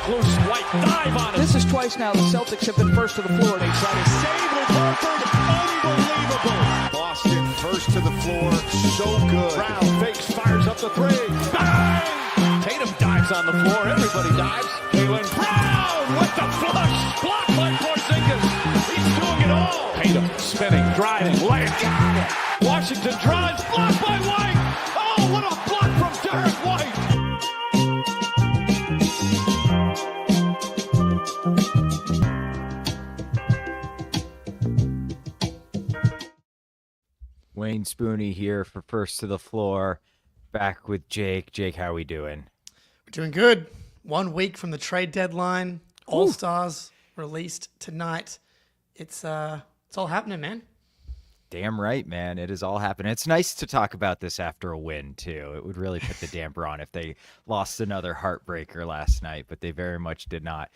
Loose White dive on it. This is twice now the Celtics have been first to the floor. They try to save with Watford. Unbelievable. Boston first to the floor. So good. Brown fakes, fires up the three. Bang! Tatum dives on the floor. Everybody dives. Jaylen Brown with the flush. Blocked by Porzingis. He's doing it all. Tatum spinning, driving, layup. Got it. Washington drives. Blocked by White. Oh, what a block from Derek White. Wayne Spooney here for First to the Floor, back with Jake. Jake, how are we doing? We're doing good. 1 week from the trade deadline. All-Stars released tonight. It's all happening, man. Damn right, man. It is all happening. It's nice to talk about this after a win, too. It would really put the damper on if they lost another heartbreaker last night, but they very much did not.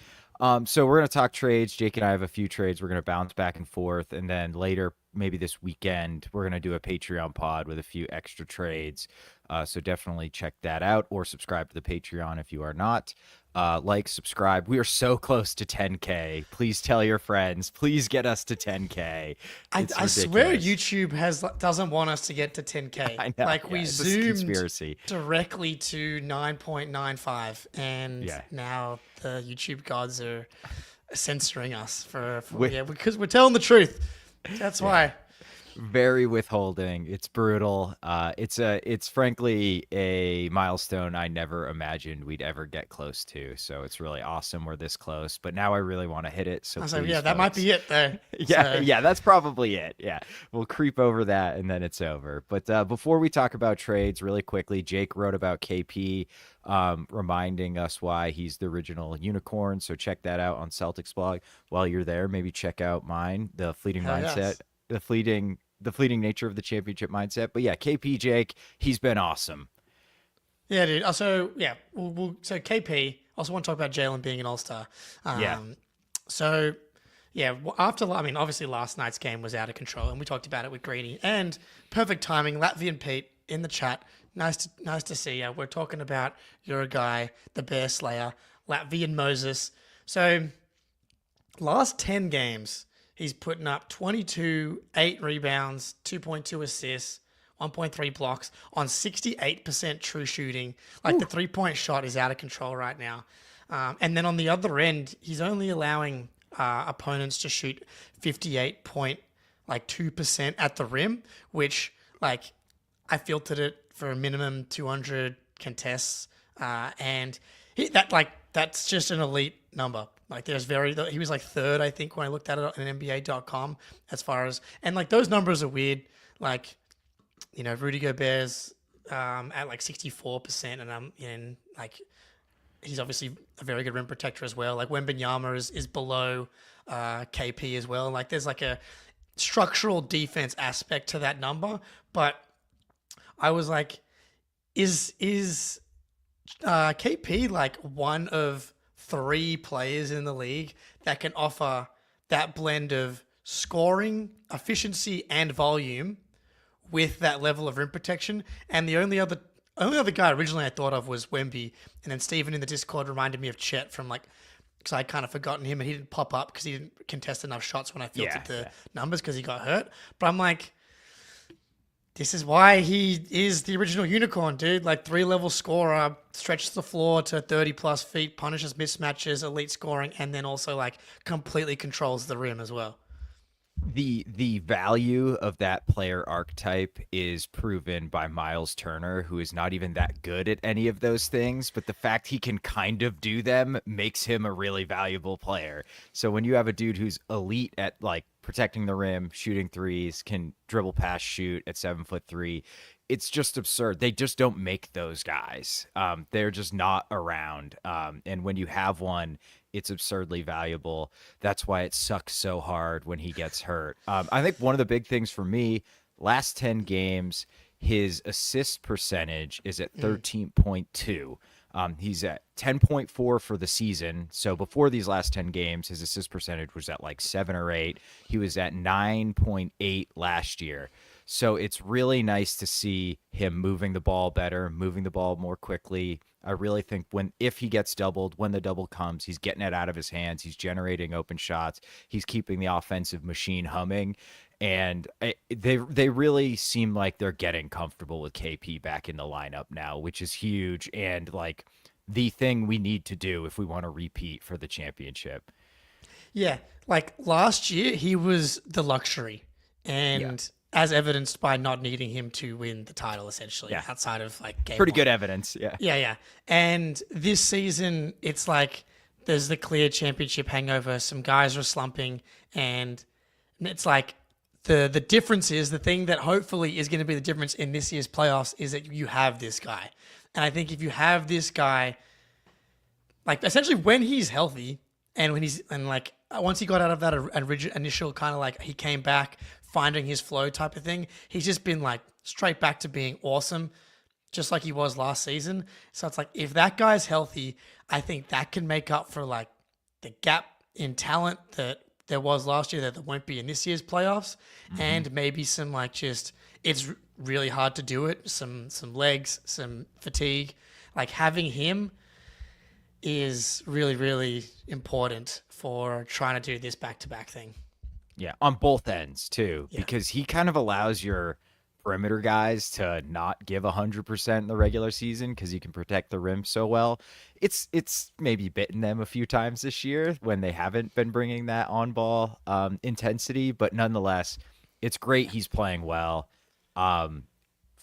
So we're going to talk trades. Jake and I have a few trades. We're going to bounce back and forth. And then later, maybe this weekend, we're going to do a Patreon pod with a few extra trades. So definitely check that out or subscribe to the Patreon if you are not. Like, subscribe. We are so close to 10K. Please tell your friends. Please get us to 10K. I swear YouTube doesn't want us to get to 10K. I know, like we zoomed conspiracy directly to 9.95, and now the YouTube gods are censoring us because we're telling the truth. That's why. Very withholding. It's brutal. It's frankly a milestone I never imagined we'd ever get close to. So it's really awesome we're this close. But now I really want to hit it. So I was like, that might be it though. Yeah, that's probably it. Yeah, we'll creep over that and then it's over. But before we talk about trades, really quickly, Jake wrote about KP, reminding us why he's the original unicorn. So check that out on Celtics blog. While you're there, maybe check out mine, the fleeting mindset. Yes. The fleeting nature of the championship mindset. But yeah, KP, Jake, he's been awesome. Yeah, dude. Also, so KP, also want to talk about Jaylen being an all-star. So, yeah, obviously last night's game was out of control, and we talked about it with Greedy. And perfect timing, Latvian Pete in the chat. Nice to see you. We're talking about you're a guy, the Bear Slayer, Latvian Moses. So, last 10 games, he's putting up 22, 8 rebounds, 2.2 assists, 1.3 blocks on 68% true shooting. Like the three-point shot is out of control right now. And then on the other end, he's only allowing opponents to shoot 58.2% at the rim, which like I filtered it for a minimum 200 contests, and that's just an elite number. Like he was like third, I think, when I looked at it on NBA.com as far as, and like those numbers are weird. Like, you know, Rudy Gobert's at like 64%, and like he's obviously a very good rim protector as well. Like Wembanyama is below KP as well. Like there's like a structural defense aspect to that number, but I was like, is KP like one of 3 players in the league that can offer that blend of scoring, efficiency, and volume with that level of rim protection? And the only other guy originally I thought of was Wemby, and then Steven in the Discord reminded me of Chet from like, because I'd kind of forgotten him and he didn't pop up because he didn't contest enough shots when I filtered the numbers because he got hurt. But I'm like, this is why he is the original unicorn, dude. Like 3-level scorer, stretches the floor to 30+ feet, punishes mismatches, elite scoring, and then also like completely controls the rim as well. The value of that player archetype is proven by Miles Turner, who is not even that good at any of those things, but the fact he can kind of do them makes him a really valuable player. So when you have a dude who's elite at like protecting the rim, shooting threes, can dribble past, shoot at 7'3", it's just absurd. They just don't make those guys. They're just not around. And when you have one, it's absurdly valuable. That's why it sucks so hard when he gets hurt. I think one of the big things for me, last 10 games, his assist percentage is at 13.2. He's at 10.4 for the season. So before these last 10 games, his assist percentage was at like 7 or 8. He was at 9.8 last year. So it's really nice to see him moving the ball better, moving the ball more quickly. I really think if he gets doubled, when the double comes, he's getting it out of his hands. He's generating open shots. He's keeping the offensive machine humming. And they really seem like they're getting comfortable with KP back in the lineup now, which is huge. And like the thing we need to do if we want to repeat for the championship. Yeah, like last year he was the luxury, and as evidenced by not needing him to win the title, essentially, outside of like game pretty one. good evidence. Yeah. Yeah. And this season, it's like there's the clear championship hangover. Some guys are slumping, and it's like the difference is the thing that hopefully is going to be the difference in this year's playoffs is that you have this guy. And I think if you have this guy, like essentially when he's healthy and once he got out of that initial kind of like he came back finding his flow type of thing, he's just been like straight back to being awesome, just like he was last season. So it's like if that guy's healthy, I think that can make up for like the gap in talent that there was last year that there won't be in this year's playoffs, and maybe some like just it's really hard to do it, some legs, some fatigue. Like having him is really, really important for trying to do this back-to-back thing. Yeah, on both ends too, because he kind of allows your perimeter guys to not give 100% in the regular season because you can protect the rim so well. It's maybe bitten them a few times this year when they haven't been bringing that on-ball intensity, but nonetheless, it's great he's playing well.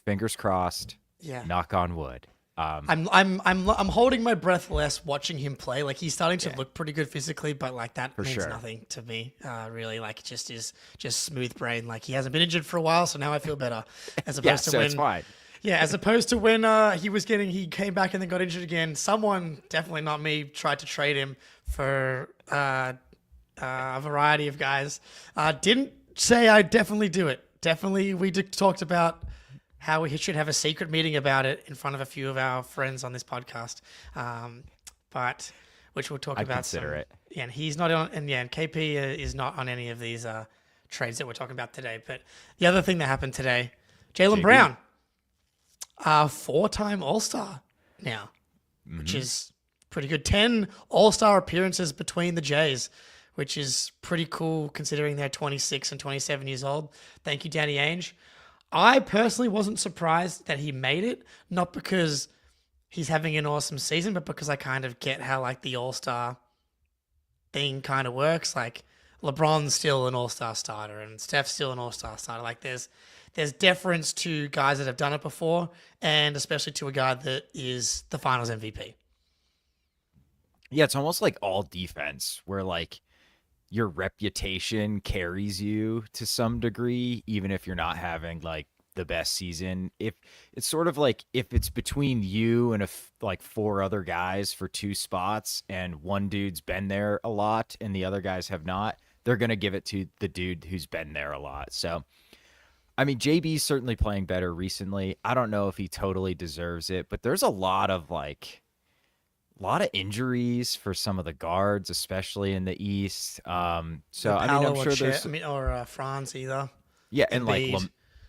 Fingers crossed. Yeah. Knock on wood. I'm holding my breath less watching him play. Like he's starting to look pretty good physically, but like that means nothing to me. Really, like it just is just smooth brain. Like he hasn't been injured for a while, so now I feel better. As opposed to when it's fine. Yeah, as opposed to when he came back and then got injured again. Someone, definitely not me, tried to trade him for a variety of guys. Didn't say I'd definitely do it. Definitely, we talked about how we should have a secret meeting about it in front of a few of our friends on this podcast. But which we'll talk about. Consider it. Yeah, and he's not on, and KP is not on any of these trades that we're talking about today. But the other thing that happened today, Jaylen Brown, 4-time All-Star now, which is pretty good. 10 All-Star appearances between the Jays, which is pretty cool considering they're 26 and 27 years old. Thank you, Danny Ainge. I personally wasn't surprised that he made it, not because he's having an awesome season, but because I kind of get how like the All-Star thing kind of works. Like LeBron's still an All-Star starter and Steph's still an All-Star starter. Like there's deference to guys that have done it before, and especially to a guy that is the Finals MVP. Yeah, it's almost like all defense where like your reputation carries you to some degree, even if you're not having like the best season. If it's sort of like if it's between you and like 4 other guys for 2 spots and one dude's been there a lot and the other guys have not, they're going to give it to the dude who's been there a lot. So, I mean, JB's certainly playing better recently. I don't know if he totally deserves it, but there's a lot of injuries for some of the guards, especially in the East. So I mean, I'm sure there's or Franz either. Yeah, and like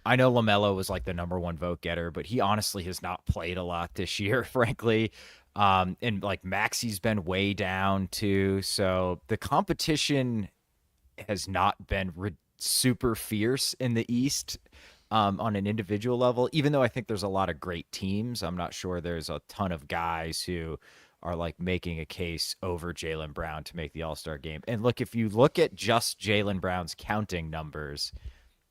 I know LaMelo was like the number 1 vote getter, but he honestly has not played a lot this year, frankly. And like Maxi's been way down too, so the competition has not been super fierce in the East. On an individual level, even though I think there's a lot of great teams, I'm not sure there's a ton of guys who are like making a case over Jaylen Brown to make the All-Star game. And look, if you look at just Jaylen Brown's counting numbers,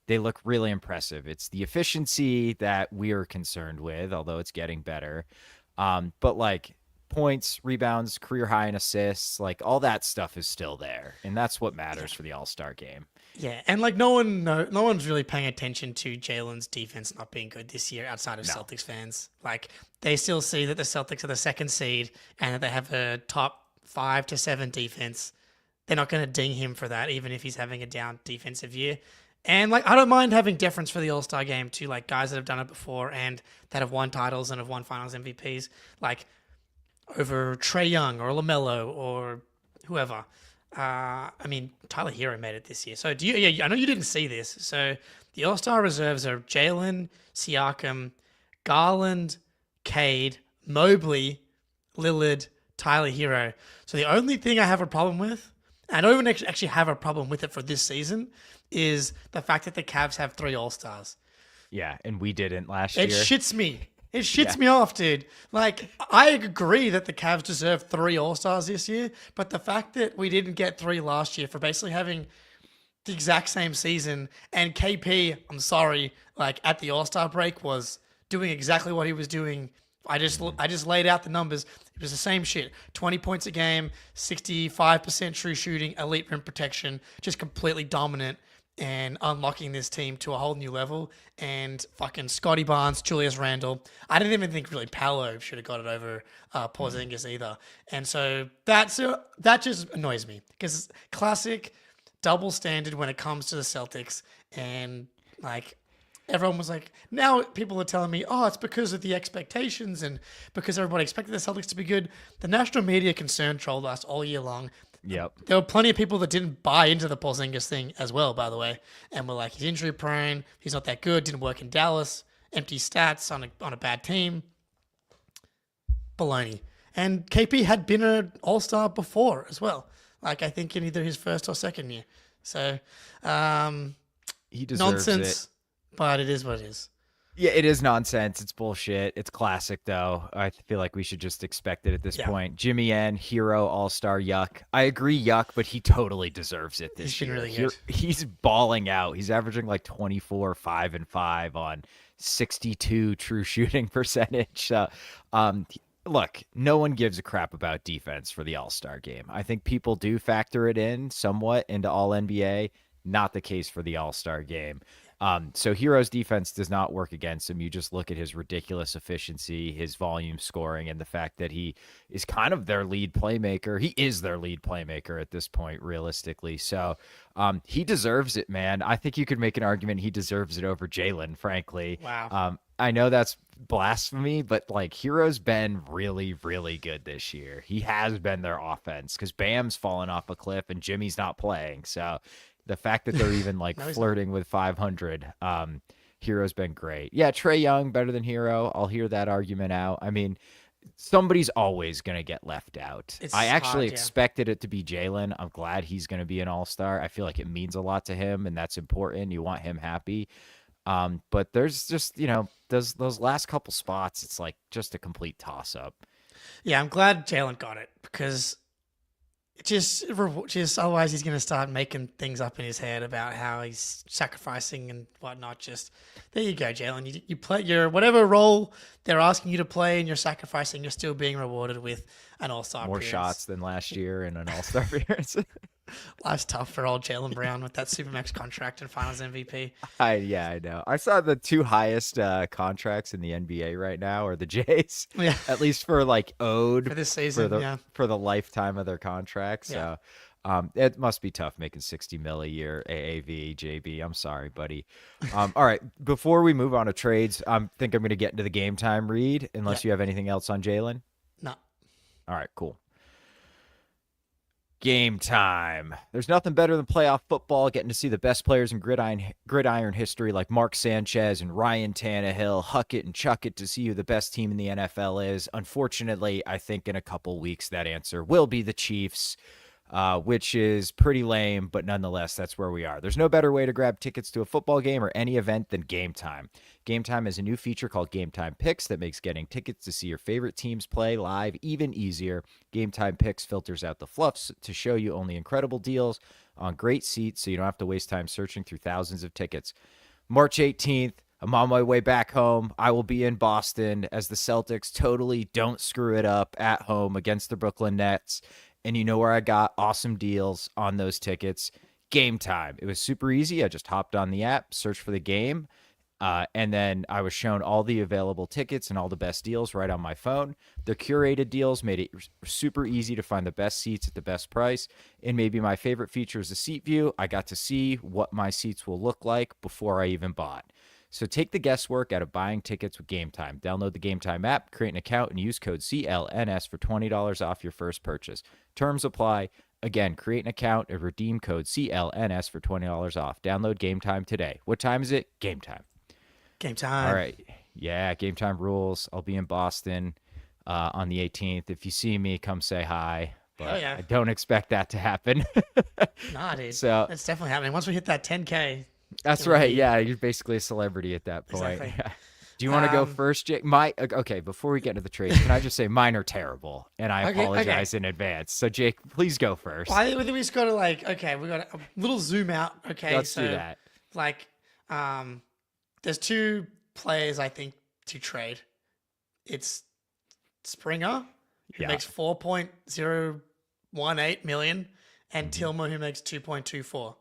they look really impressive. It's the efficiency that we're concerned with, although it's getting better. But like points, rebounds, career high in assists, like all that stuff is still there. And that's what matters for the All-Star game. Yeah, and like no one's really paying attention to Jaylen's defense not being good this year outside of Celtics fans. Like they still see that the Celtics are the 2nd seed and that they have a top 5 to 7 defense. They're not going to ding him for that, even if he's having a down defensive year. And like I don't mind having deference for the All-Star game to like guys that have done it before and that have won titles and have won Finals MVPs, like over Trae Young or LaMelo or whoever. Tyler Hero made it this year. So I know you didn't see this. So the All-Star reserves are Jaylen, Siakam, Garland, Cade, Mobley, Lillard, Tyler Hero. So the only thing I have a problem with, and I don't even actually have a problem with it for this season, is the fact that the Cavs have 3 All-Stars. Yeah, and we didn't last It year. shits me. It shits me off, dude. Like, I agree that the Cavs deserve 3 All-Stars this year, but the fact that we didn't get 3 last year for basically having the exact same season, and KP, I'm sorry, like at the All-Star break was doing exactly what he was doing. I just laid out the numbers. It was the same shit. 20 points a game, 65% true shooting, elite rim protection, just completely dominant and unlocking this team to a whole new level. And fucking Scotty Barnes, Julius Randle. I didn't even think really Paolo should have got it over Porzingis either. And so that just annoys me because classic double standard when it comes to the Celtics. And like everyone was like, now people are telling me, oh, it's because of the expectations and because everybody expected the Celtics to be good. The national media concern trolled us all year long. Yep. There were plenty of people that didn't buy into the Porzingis thing as well, by the way, and were like, he's injury prone, he's not that good, didn't work in Dallas, empty stats on a bad team. Baloney. And KP had been an all-star before as well. Like, I think in either his first or second year. So, He deserves nonsense, it. but it is what it is. Yeah, it is nonsense. It's bullshit. It's classic, though. I feel like we should just expect it at this point. Jimmy N, hero, all-star, yuck. I agree, yuck, but he totally deserves it this year. He's been really good. He's balling out. He's averaging like 24, 5 and 5 on 62 true shooting percentage. So, look, no one gives a crap about defense for the All-Star game. I think people do factor it in somewhat into All-NBA. Not the case for the All-Star game. So Hero's defense does not work against him. You just look at his ridiculous efficiency, his volume scoring, and the fact that he is kind of their lead playmaker. He is their lead playmaker at this point, realistically. So he deserves it, man. I think you could make an argument he deserves it over Jaylen, frankly. Wow. I know that's blasphemy, but like Hero's been really, really good this year. He has been their offense because Bam's fallen off a cliff and Jimmy's not playing. So the fact that they're even like flirting with 500, Hero's been great. Yeah, Trae Young better than Hero. I'll hear that argument out. I mean, somebody's always going to get left out. I actually expected it to be Jaylen. I'm glad he's going to be an all-star. I feel like it means a lot to him, and that's important. You want him happy. But there's just, those last couple spots, it's like just a complete toss-up. Yeah, I'm glad Jaylen got it because just otherwise he's going to start making things up in his head about how he's sacrificing and whatnot. Just there you go, Jaylen. You play your whatever role they're asking you to play and you're sacrificing. You're still being rewarded with an all-star More appearance. shots than last year in an all-star appearance. Life's tough for old Jaylen Brown with that Supermax contract and Finals MVP. I know. I saw the 2 highest contracts in the NBA right now are the Jays. Yeah. At least for like owed For this season, for the lifetime of their contract. So it must be tough making $60 million a year AAV, JB. I'm sorry, buddy. All right. Before we move on to trades, I think I'm going to get into the game time read unless you have anything else on Jaylen. No. All right, cool. Game time. There's nothing better than playoff football, getting to see the best players in gridiron history like Mark Sanchez and Ryan Tannehill, huck it and chuck it to see who the best team in the NFL is. Unfortunately, I think in a couple weeks that answer will be the Chiefs, which is pretty lame, but nonetheless, that's where we are. There's no better way to grab tickets to a football game or any event than Game Time. Game Time is a new feature called Game Time Picks that makes getting tickets to see your favorite teams play live even easier. Game Time Picks filters out the fluffs to show you only incredible deals on great seats so you don't have to waste time searching through thousands of tickets. March 18th, I'm on my way back home. I will be in Boston as the Celtics totally don't screw it up at home against the Brooklyn Nets. And you know where I got awesome deals on those tickets? Game Time. It was super easy. I just hopped on the app, searched for the game, and then I was shown all the available tickets and all the best deals right on my phone. The curated deals made it super easy to find the best seats at the best price. And maybe my favorite feature is the seat view. I got to see what my seats will look like before I even bought. So take the guesswork out of buying tickets with Game Time. Download the Game Time app, create an account, and use code CLNS for $20 off your first purchase. Terms apply. Again, create an account and redeem code CLNS for $20 off. Download Game Time today. What time is it? Game Time. Game time. All right. Yeah, Game Time rules. I'll be in Boston on the 18th. If you see me, come say hi. But yeah. I don't expect that to happen. Nah, dude. So it's definitely happening. Once we hit that 10K. that's right. Yeah, you're basically a celebrity at that point. Exactly. Yeah. Do you want to go first, Jake? Okay, before we get into the trades, can I just say mine are terrible, and I apologize in advance. So, Jake, please go first. Well, I think we just got to we got a little zoom out. Okay, Let's do that. There's two players I think to trade. It's Springer, who makes $4.018 million, and Tillman, who makes $2.24.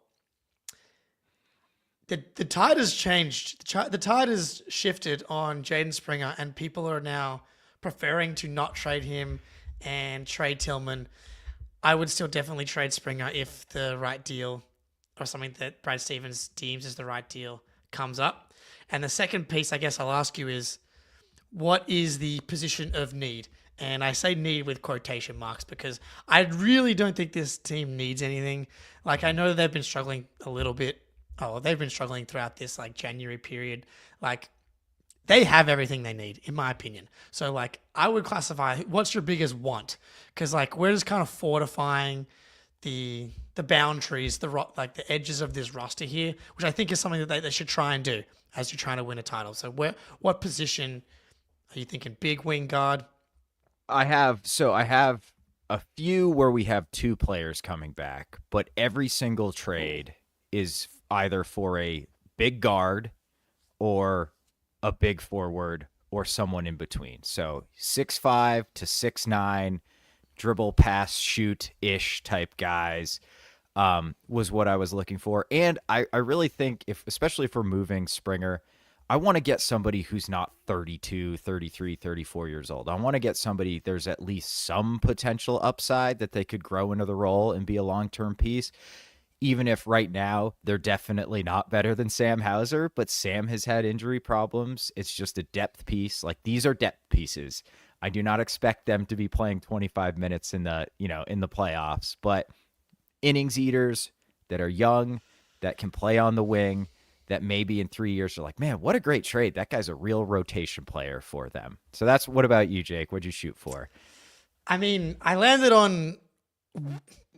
The tide has changed. The tide has shifted on Jaden Springer, and people are now preferring to not trade him and trade Tillman. I would still definitely trade Springer if the right deal or something that Brad Stevens deems as the right deal comes up. And the second piece, I guess I'll ask you is, what is the position of need? And I say need with quotation marks because I really don't think this team needs anything. Like, I know they've been struggling a little bit. Oh, they've been struggling throughout this January period. They have everything they need, in my opinion. So I would classify what's your biggest want, because we're just kind of fortifying the boundaries, the edges of this roster here, which I think is something that they should try and do as you're trying to win a title. So what position are you thinking? Big wing guard? I have a few where we have two players coming back, but every single trade is either for a big guard or a big forward or someone in between. So 6'5" to 6'9", dribble, pass, shoot-ish type guys was what I was looking for. And I really think, especially if we're moving Springer, I want to get somebody who's not 32, 33, 34 years old. I want to get somebody there's at least some potential upside that they could grow into the role and be a long-term piece. Even if right now they're definitely not better than Sam Hauser, but Sam has had injury problems. It's just a depth piece. These are depth pieces. I do not expect them to be playing 25 minutes in the playoffs, but innings eaters that are young, that can play on the wing, that maybe in 3 years are like, man, what a great trade. That guy's a real rotation player for them. So what about you, Jake? What'd you shoot for? I mean, I landed on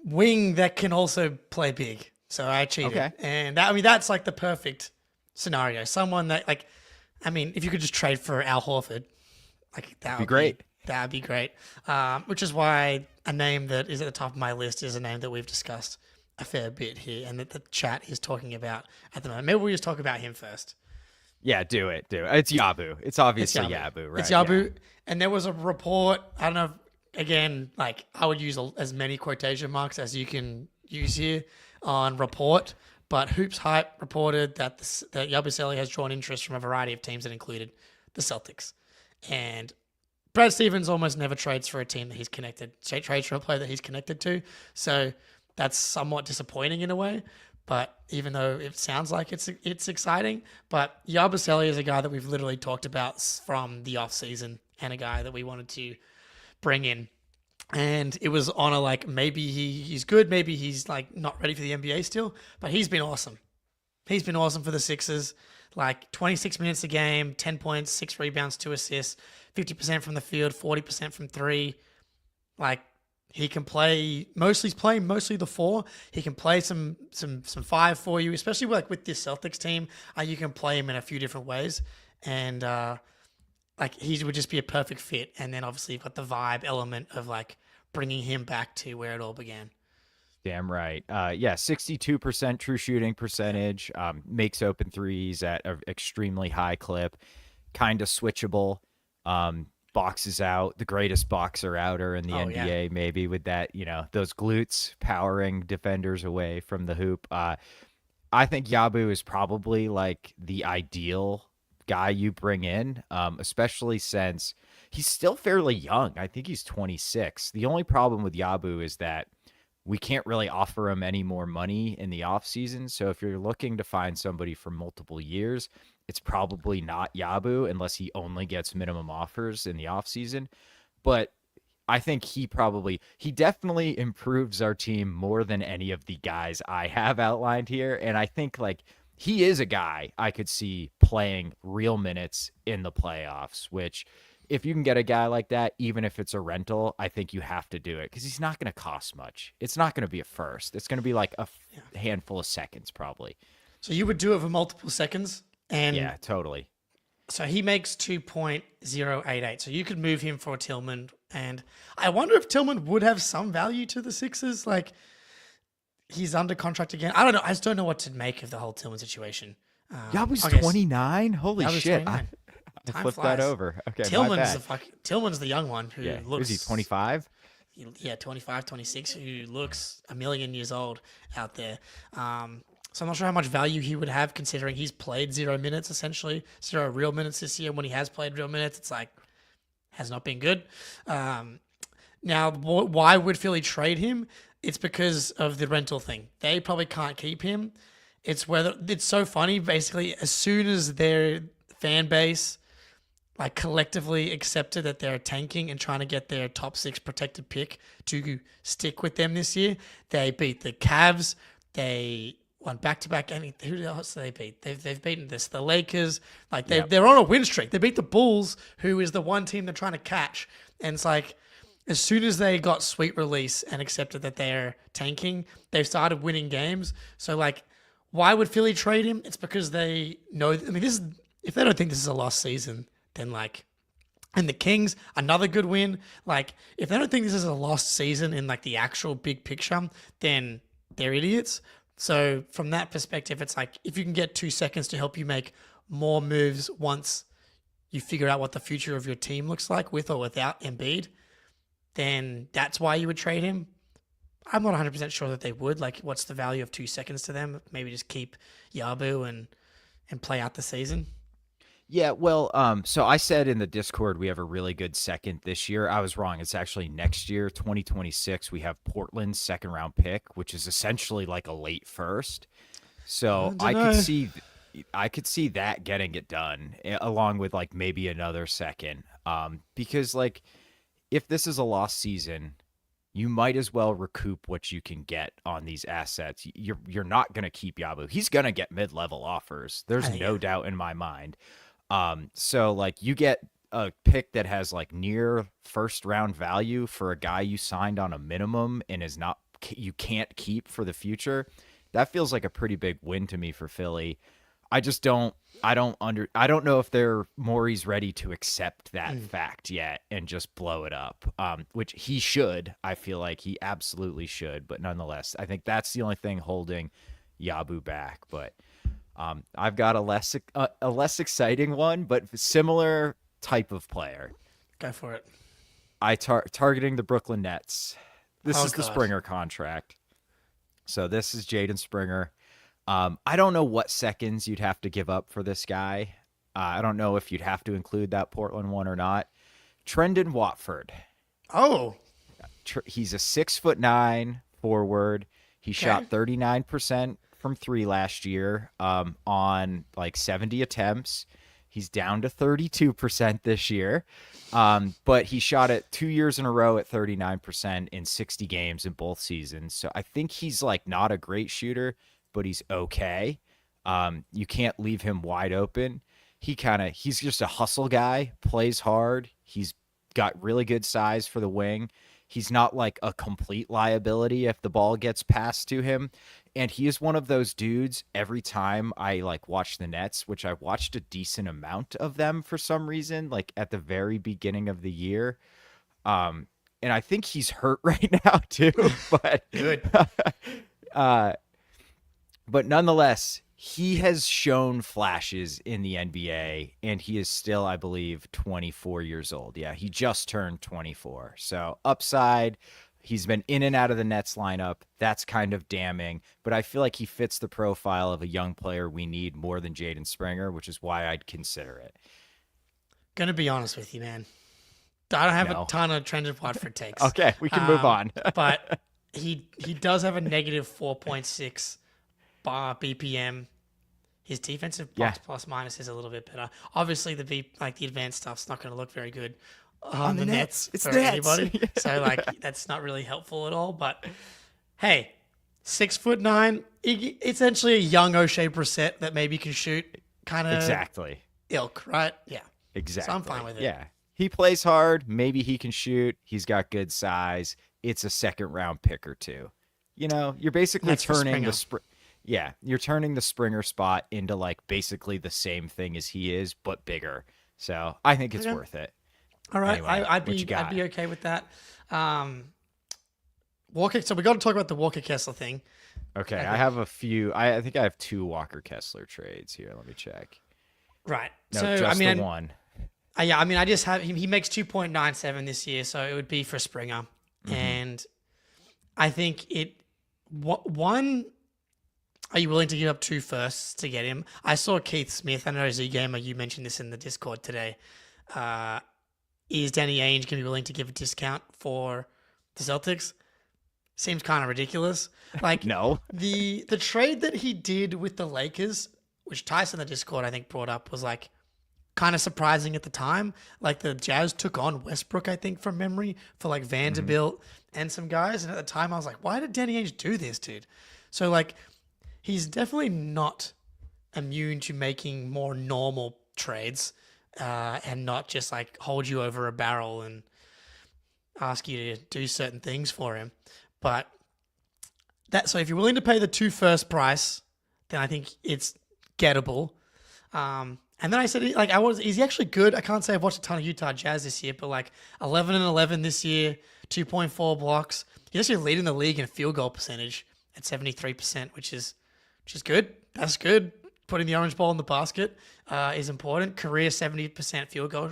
wing that can also play big. So I cheated. Okay. And that's the perfect scenario. Someone that if you could just trade for Al Horford, that would be great. That'd be great. Which is why a name that is at the top of my list is a name that we've discussed a fair bit here and that the chat is talking about at the moment. Maybe we just talk about him first. Yeah, do it. It's Yabu. It's obviously Yabu, right? It's Yabu. Yeah. And there was a report, I don't know, again, I would use as many quotation marks as you can use here on report, but Hoops Hype reported that that Yabusele has drawn interest from a variety of teams that included the Celtics. And Brad Stevens almost never trades for a team that he's trades for a player that he's connected to. So that's somewhat disappointing in a way. But even though it sounds like it's exciting, but Yabusele is a guy that we've literally talked about from the offseason and a guy that we wanted to bring in. And it was on maybe he's good, maybe he's not ready for the NBA still, but he's been awesome. He's been awesome for the Sixers. 26 minutes a game, 10 points, 6 rebounds, 2 assists, 50% from the field, 40% from 3. He can play he's playing mostly the 4. He can play some 5 for you, especially with this Celtics team. You can play him in a few different ways. And he would just be a perfect fit. And then obviously you've got the vibe element of bringing him back to where it all began. Damn right. 62% true shooting percentage, makes open threes at an extremely high clip, kind of switchable, boxes out, the greatest boxer outer in the NBA, maybe with that, those glutes powering defenders away from the hoop. I think Yabu is probably the ideal guy you bring in, especially since he's still fairly young. I think he's 26. The only problem with Yabu is that we can't really offer him any more money in the offseason. So if you're looking to find somebody for multiple years, it's probably not Yabu unless he only gets minimum offers in the offseason. But I think he definitely improves our team more than any of the guys I have outlined here. And I think like he is a guy I could see playing real minutes in the playoffs, which if you can get a guy like that, even if it's a rental, I think you have to do it because he's not going to cost much. It's not going to be a first. It's going to be like a handful of seconds probably. So you would do it for multiple seconds? And yeah, totally. So he makes 2.088. So you could move him for Tillman. And I wonder if Tillman would have some value to the Sixers. Like, he's under contract again. I don't know. I just don't know what to make of the whole Tillman situation. Yabu's 29? Holy Yabu's shit. 29. I flipped that over. Okay, Tillman's the young one who looks... Is he 25? Yeah, 25, 26, who looks a million years old out there. So I'm not sure how much value he would have considering he's played 0 minutes, essentially. 0 real minutes this year. When he has played real minutes, it's like, has not been good. Now, why would Philly trade him? It's because of the rental thing. They probably can't keep him. It's so funny. Basically, as soon as their fan base like collectively accepted that they're tanking and trying to get their top 6 protected pick to stick with them this year, they beat the Cavs. They won back-to-back. Who else did they beat? They've beaten the Lakers. Like they're on a win streak. They beat the Bulls, who is the one team they're trying to catch. And it's like, as soon as they got sweet release and accepted that they're tanking, they've started winning games. So like, why would Philly trade him? It's because they know. I mean, if they don't think this is a lost season, then like, and the Kings, another good win. Like, if they don't think this is a lost season in like the actual big picture, then they're idiots. So from that perspective, it's like if you can get 2 seconds to help you make more moves once you figure out what the future of your team looks like with or without Embiid, then that's why you would trade him. I'm not 100% sure that they would. Like, what's the value of 2 seconds to them? Maybe just keep Yabu and play out the season. Yeah, well, so I said in the Discord we have a really good second this year. I was wrong. It's actually next year, 2026. We have Portland's second round pick, which is essentially like a late first. So I could see that getting it done, along with like maybe another second. Because like if this is a lost season, you might as well recoup what you can get on these assets. You're not going to keep Yabu. He's going to get mid-level offers. There's no doubt in my mind. So like you get a pick that has like near first round value for a guy you signed on a minimum and you can't keep for the future. That feels like a pretty big win to me for Philly. I don't know if Morey's ready to accept that fact yet and just blow it up. Which he should. I feel like he absolutely should, but nonetheless, I think that's the only thing holding Yabu back, but I've got a less exciting one, but similar type of player. Go for it. Targeting the Brooklyn Nets. This is the God. Springer contract. So this is Jaden Springer. I don't know what seconds you'd have to give up for this guy. I don't know if you'd have to include that Portland one or not. Trendon Watford. Oh. He's a 6'9" forward. He shot 39% from 3 last year on like 70 attempts. He's down to 32% this year. But he shot it 2 years in a row at 39% in 60 games in both seasons. So I think he's like not a great shooter, but he's okay. You can't leave him wide open. He's just a hustle guy, plays hard. He's got really good size for the wing. He's not like a complete liability if the ball gets passed to him. And he is one of those dudes every time I like watch the Nets, which I watched a decent amount of them for some reason, like at the very beginning of the year. And I think he's hurt right now too, but Good. But nonetheless, he has shown flashes in the NBA, and he is still, I believe, 24 years old. Yeah, he just turned 24. So upside, he's been in and out of the Nets lineup. That's kind of damning, but I feel like he fits the profile of a young player we need more than Jaden Springer, which is why I'd consider it. Gonna be honest with you, man. I don't have a ton of Trendon Watford takes. Okay, we can move on. But he does have a negative 4.6 bar BPM. His defensive box plus minus is a little bit better. Obviously, the advanced stuff's not going to look very good on the Nets It's for Nets. anybody. So like that's not really helpful at all. But hey, 6'9", essentially a young O'Shea Brissett that maybe can shoot, kind of Exactly. ilk, right? Yeah, Exactly. So I'm fine with it. Yeah. He plays hard. Maybe he can shoot. He's got good size. It's a second round pick or two. You know, you're basically That's for turning the Springer. you're turning the Springer spot into like basically the same thing as he is, but bigger. So I think it's Okay. worth it. All right, Anyway, I'd what you be got? okay with that. Walker. So we got to talk about the Walker Kessler thing. Okay, I have a few. I think I have 2 Walker Kessler trades here. Let me check. Right. No, so just I mean, the one. yeah, I mean, I just have him. He makes 2.97 this year, so it would be for Springer, and I think one. Are you willing to give up 2 firsts to get him? I saw Keith Smith. I know Z Gamer. You mentioned this in the Discord today. Is Danny Ainge going to be willing to give a discount for the Celtics? Seems kind of ridiculous. Like No. the trade that he did with the Lakers, which Tyson in the Discord I think brought up, was like kind of surprising at the time. Like the Jazz took on Westbrook, I think, from memory, for like Vanderbilt and some guys. And at the time I was like, why did Danny Ainge do this, dude? So like he's definitely not immune to making more normal trades and not just like hold you over a barrel and ask you to do certain things for him. But so if you're willing to pay the 2 first price, then I think it's gettable. And then I said, like, is he actually good? I can't say I've watched a ton of Utah Jazz this year, but like 11 and 11 this year, 2.4 blocks. He's actually leading the league in field goal percentage at 73%, which is good. That's good. Putting the orange ball in the basket is important. Career 70% field goal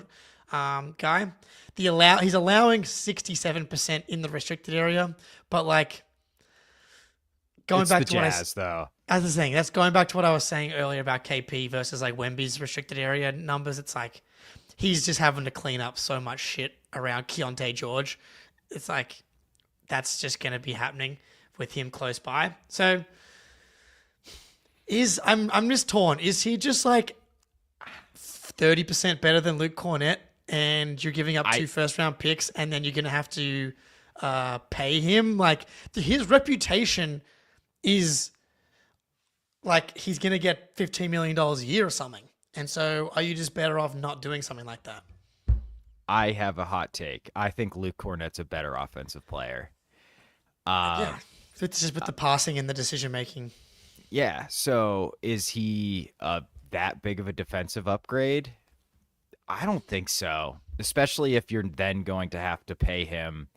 guy. He's allowing 67% in the restricted area, but like going It's back the to what Jazz, though. as I was saying, that's going back to what I was saying earlier about KP versus like Wemby's restricted area numbers. It's like he's just having to clean up so much shit around Keontae George. It's like that's just going to be happening with him close by. So I'm just torn. Is he just like 30% better than Luke Cornett, and you're giving up 2 first round picks, and then you're going to have to pay him? Like his reputation is like he's going to get $15 million a year or something. And so are you just better off not doing something like that? I have a hot take. I think Luke Cornett's a better offensive player. Yeah. It's just with the passing and the decision making. Yeah. So is he that big of a defensive upgrade? I don't think so. Especially if you're then going to have to pay him.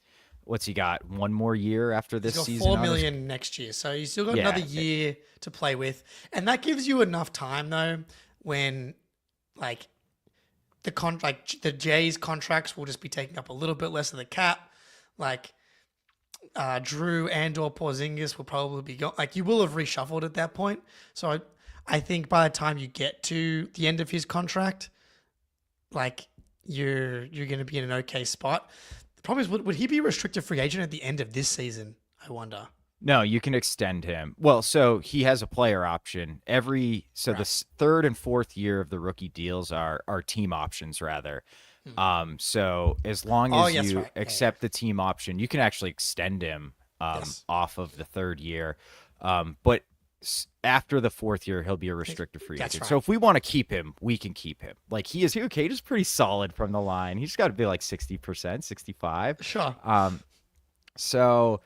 What's he got? 1 more year after this He's got season? $4 million next year, so he's still got Yeah. another year to play with, and that gives you enough time though. When like the Jays contracts will just be taking up a little bit less of the cap. Like Drew and/or Porzingis will probably be gone. Like you will have reshuffled at that point. So I think by the time you get to the end of his contract, like you're going to be in an okay spot. The problem is, would he be a restricted free agent at the end of this season? I wonder. No, you can extend him. Well, so he has a player option. The 3rd and 4th year of the rookie deals are team options rather. So as long as you accept the team option, you can actually extend him off of the 3rd year. But after the 4th year, he'll be a restricted free agent. right. So if we want to keep him, we can keep him. Like he's pretty solid from the line. He's got to be like 60%, 65. Sure. So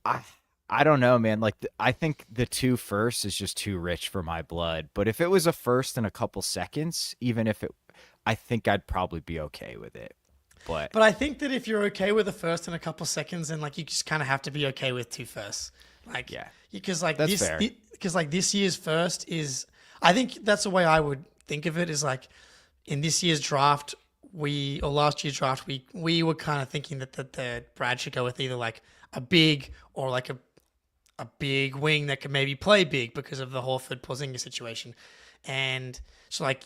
I don't know, man. Like I think the 2 firsts is just too rich for my blood. But if it was a first and a couple seconds, I think I'd probably be okay with it. But I think that if you're okay with the first in a couple seconds, then like you just kind of have to be okay with 2 firsts. Like Yeah. because like That's fair. because like this year's first is, I think that's the way I would think of it, is like in this year's draft last year's draft we were kind of thinking that Brad should go with either like a big or like a big wing that can maybe play big because of the Horford Porzingis situation. And so like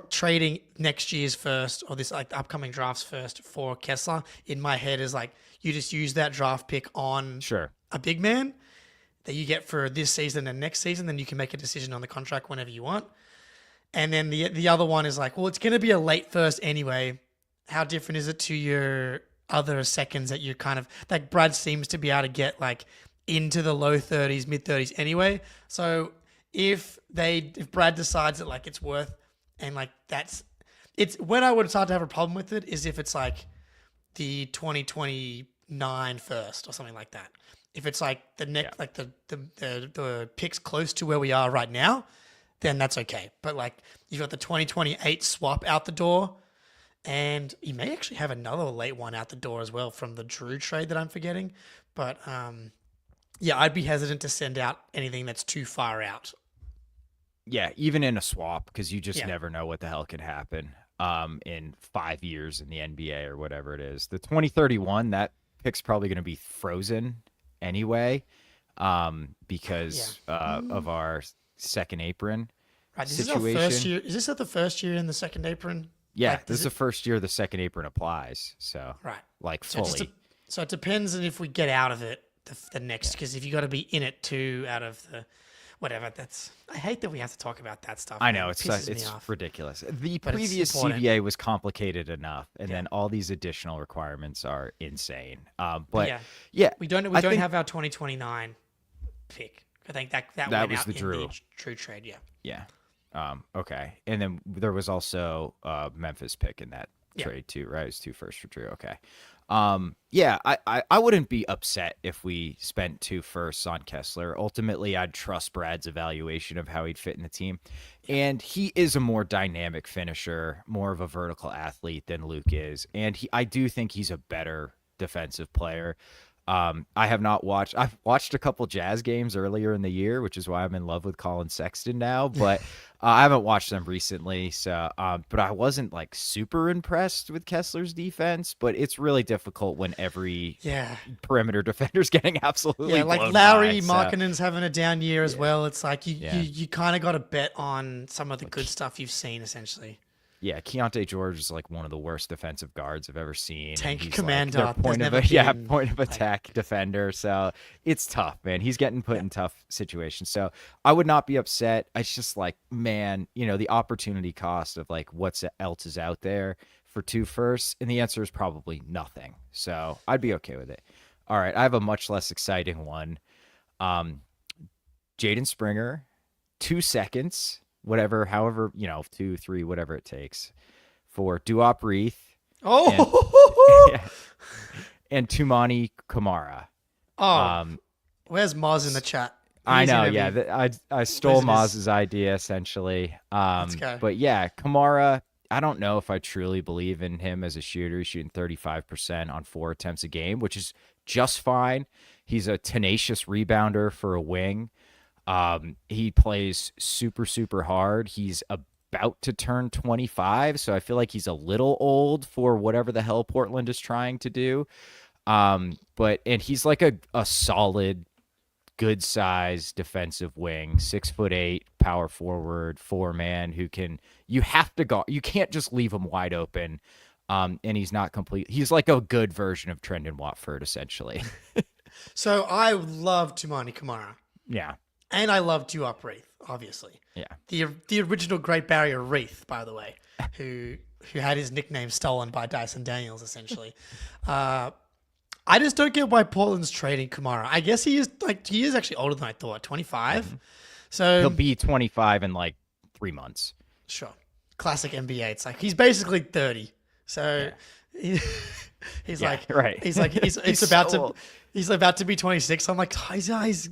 trading next year's first or this like upcoming draft's first for Kessler in my head is like you just use that draft pick on sure. a big man that you get for this season and next season, then you can make a decision on the contract whenever you want. And then the other one is like, well, it's going to be a late first anyway. how different is it to your other seconds that you kind of like Brad seems to be able to get like into the low 30s, mid 30s anyway. So if Brad decides that like it's worth and like it's when I would start to have a problem with it is if it's like the 2029 first or something like that. If it's like the next like the picks close to where we are right now, then that's okay. But like you've got the 2028 swap out the door. And you may actually have another late one out the door as well from the Drew trade that I'm forgetting. But yeah, I'd be hesitant to send out anything that's too far out. Yeah, even in a swap, because you just never know what the hell could happen in 5 years in the NBA or whatever it is. The 2031, that pick's probably going to be frozen anyway because of our second apron situation. Is this the first year in the second apron? Yeah, like, this is the first year the second apron applies. So, like fully. So it depends on if we get out of it the next, because if you got to be in it too out of the whatever, I hate that we have to talk about that stuff. I know, it's ridiculous. The previous CBA was complicated enough, and then all these additional requirements are insane. But we don't have our 2029 pick. I think that went was out the Drew. in the Drew trade. Yeah. Okay. And then there was also Memphis pick in that trade too, right? It was 2 firsts for Drew. Okay. I wouldn't be upset if we spent 2 firsts on Kessler. Ultimately, I'd trust Brad's evaluation of how he'd fit in the team. And he is a more dynamic finisher, more of a vertical athlete than Luke is. And I do think he's a better defensive player. I've watched a couple Jazz games earlier in the year, which is why I'm in love with Colin Sexton now, but I haven't watched them recently. So, but I wasn't like super impressed with Kessler's defense, but it's really difficult when every perimeter defender's getting absolutely blown Lowry by, Markkanen's having a down year as well. It's like you kind of got to bet on some of the good stuff you've seen essentially. Yeah, Keontae George is like one of the worst defensive guards I've ever seen. Tank commander. Like point of attack defender. So it's tough, man. He's getting put in tough situations. So I would not be upset. It's just like, man, the opportunity cost of like what else is out there for 2 firsts, and the answer is probably nothing. So I'd be okay with it. All right, I have a much less exciting one. Jaden Springer, 2 seconds. However, 2, 3, whatever it takes for Duop Reith. And Tumani Kamara. Where's Moz in the chat? I know, I stole Moz's idea essentially. Let's go. But yeah, Kamara, I don't know if I truly believe in him as a shooter. He's shooting 35% on 4 attempts a game, which is just fine. He's a tenacious rebounder for a wing. He plays super, super hard. He's about to turn 25, so I feel like he's a little old for whatever the hell Portland is trying to do. And he's like a solid, good size defensive wing, 6'8", power forward, 4-man you have to go. You can't just leave him wide open. And he's not complete. He's like a good version of Trendon Watford, essentially. So I love Tumani Kamara. Yeah. And I love Duop Reith, obviously. Yeah. The original Great Barrier Reith, by the way, who had his nickname stolen by Dyson Daniels, essentially. I just don't get why Portland's trading Kamara. I guess he is actually older than I thought, 25. Mm-hmm. So he'll be 25 in like 3 months. Sure. Classic NBA. It's like he's basically 30. So he's about to be 26. I'm like, he's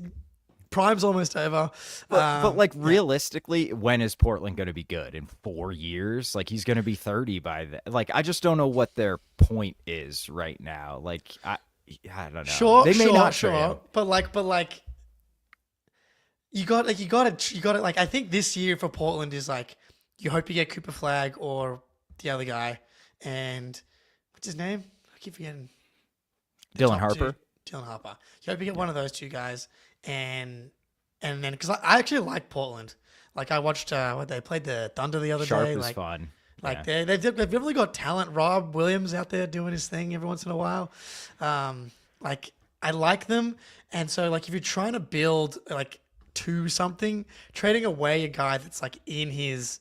prime's almost over. But like realistically, when is Portland going to be good? In 4 years? Like he's going to be 30 by then. Like I just don't know what their point is right now. Like I don't know. Sure, they may not sure. But you got to like I think this year for Portland is like you hope you get Cooper Flagg or the other guy, and what's his name? I keep forgetting. Dylan Harper. Dylan Harper. You hope you get one of those 2 guys. And then because I actually like Portland, like I watched they played the Thunder the other Sharp day. Is fun. Like they've really got talent. Rob Williams out there doing his thing every once in a while. Like I like them, and so like if you're trying to build like to something, trading away a guy that's like in his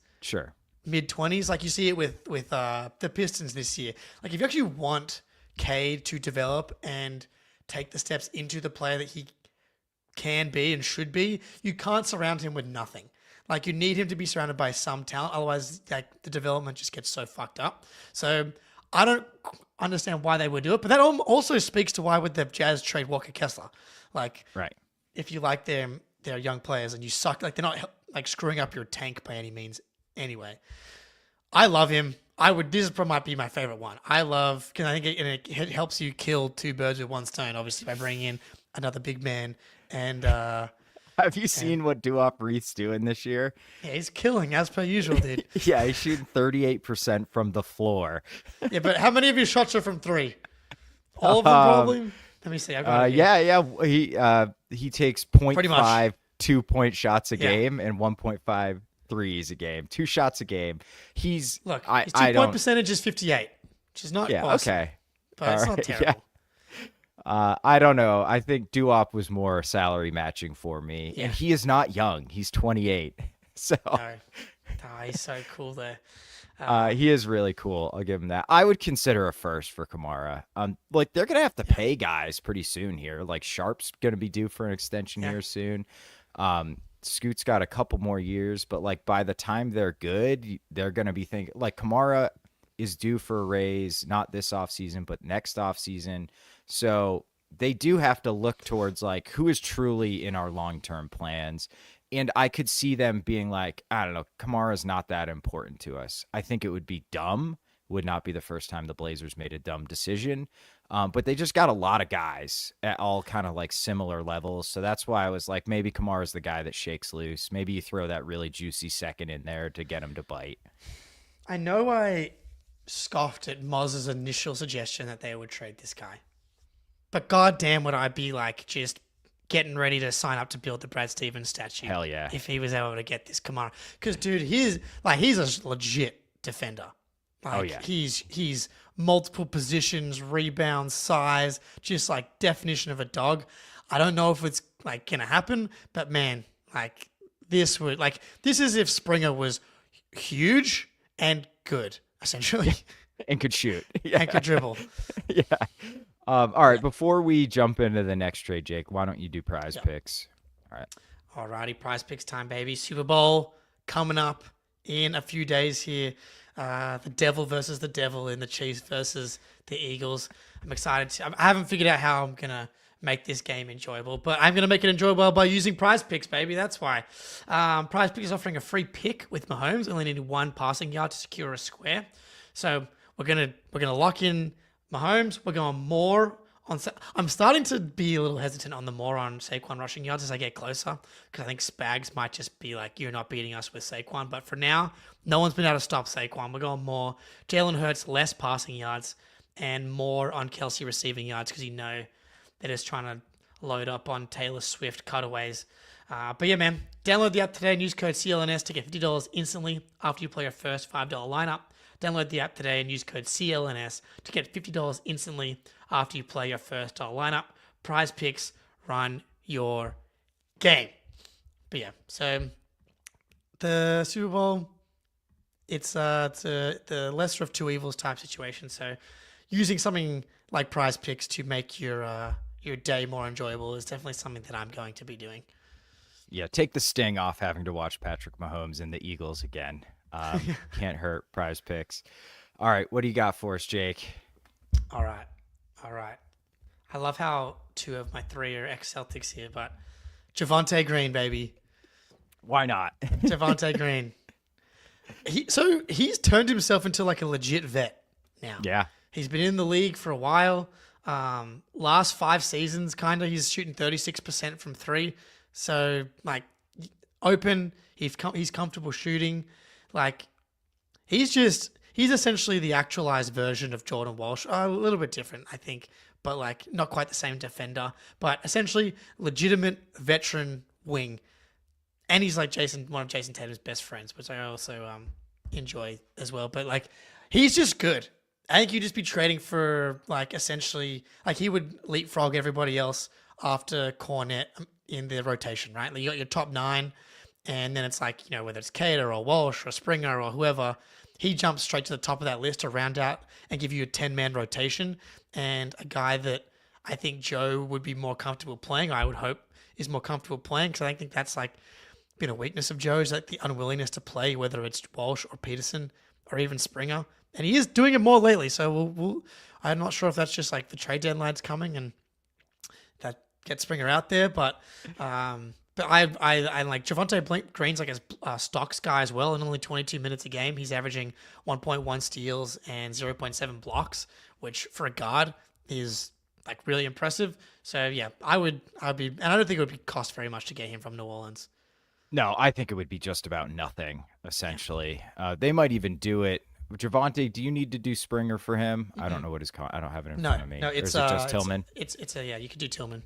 mid-20s. Like you see it with the Pistons this year. Like if you actually want Cade to develop and take the steps into the player that he can be and should be, you can't surround him with nothing. Like you need him to be surrounded by some talent. Otherwise, like the development just gets so fucked up. So I don't understand why they would do it. But that also speaks to why would the Jazz trade Walker Kessler? Like, right. If you like their young players and you suck, like they're not like screwing up your tank by any means. Anyway, I love him. This might be my favorite one. Because I think it helps you kill two birds with one stone, obviously, by bringing in another big man. And have you seen what Duop Reith's doing this year? Yeah, he's killing as per usual, dude. Yeah, he's shooting 38% from the floor. Yeah, but how many of his shots are from three? All of them, probably. Let me see. He takes 0.5 2-point shots a game and 1.5 threes a game, 2 shots a game. His 2-point percentage is 58, which is not awesome, okay, but it's not terrible. Yeah. I don't know. I think Duop was more salary matching for me, and he is not young. He's 28, so he's so cool there. He is really cool. I'll give him that. I would consider a first for Kamara. Like they're gonna have to pay guys pretty soon here. Like Sharp's gonna be due for an extension here soon. Scoot's got a couple more years, but like by the time they're good, they're gonna be thinking like Kamara is due for a raise, not this offseason, but next offseason. So they do have to look towards like who is truly in our long-term plans. And I could see them being like, I don't know, Kamara's not that important to us. I think it would be dumb. Would not be the first time the Blazers made a dumb decision. But they just got a lot of guys at all kind of like similar levels. So that's why I was like, maybe Kamara's the guy that shakes loose. Maybe you throw that really juicy second in there to get him to bite. I know I scoffed at Moz's initial suggestion that they would trade this guy. But goddamn would I be like just getting ready to sign up to build the Brad Stevens statue. Hell yeah. If he was able to get this Kamara. Because, dude, he's a legit defender. Like, he's multiple positions, rebounds, size, just like definition of a dog. I don't know if it's like going to happen, but man, like this is if Springer was huge and good, essentially. And could shoot. And could dribble. Yeah. All right, before we jump into the next trade, Jake, why don't you do prize picks? All right. Alrighty, prize picks time, baby. Super Bowl coming up in a few days here. The Devil versus the Devil in the Chiefs versus the Eagles. I'm excited. I haven't figured out how I'm going to make this game enjoyable, but I'm going to make it enjoyable by using prize picks, baby. That's why. Prize picks is offering a free pick with Mahomes. Only need 1 passing yard to secure a square. So we're going to lock in Mahomes. We're going more on. I'm starting to be a little hesitant on the more on Saquon rushing yards as I get closer, because I think Spags might just be like, you're not beating us with Saquon. But for now, no one's been able to stop Saquon. We're going more Jalen Hurts, less passing yards, and more on Kelsey receiving yards, because you know they're just trying to load up on Taylor Swift cutaways. But yeah, man, download the app today and use code CLNS to get $50 instantly after you play your first $5 lineup. Download the app today and use code CLNS to get $50 instantly after you play your first lineup. Prize picks, run your game. But yeah, so the Super Bowl, it's the lesser of two evils type situation. So using something like prize picks to make your day more enjoyable is definitely something that I'm going to be doing. Yeah, take the sting off having to watch Patrick Mahomes and the Eagles again. Can't hurt. Prize picks. All right, what do you got for us, Jake? All right. I love how 2 of my 3 are ex-Celtics here, but Javonte Green, baby. Why not? Javonte Green. He's turned himself into like a legit vet now. Yeah. He's been in the league for a while. Last 5 seasons, kind of, he's shooting 36% from 3. So, like, open, he's comfortable shooting. Like, he's essentially the actualized version of Jordan Walsh. A little bit different, I think, but like not quite the same defender, but essentially legitimate veteran wing. And he's like one of Jason Tatum's best friends, which I also enjoy as well. But like, he's just good. I think you'd just be trading for like essentially like he would leapfrog everybody else after Cornette in the rotation, right? Like you got your top 9. and then it's like, whether it's Cater or Walsh or Springer or whoever, he jumps straight to the top of that list to round out and give you a 10-man rotation. And a guy that I think Joe would be more comfortable playing, I would hope is more comfortable playing, because I think that's like been a weakness of Joe's, like the unwillingness to play, whether it's Walsh or Peterson or even Springer. And he is doing it more lately, so I'm not sure if that's just like the trade deadline's coming and that gets Springer out there, but I like Javonte Green's like a stocks guy as well, and only 22 minutes a game. He's averaging 1.1 steals and 0.7 blocks, which for a guard is like really impressive. So yeah, I'd be, and I don't think it would cost very much to get him from New Orleans. No, I think it would be just about nothing, essentially. They might even do it. Javonte, do you need to do Springer for him? Mm-hmm. I don't know what his I don't have it in front of me. No, it's just Tillman. It's you could do Tillman.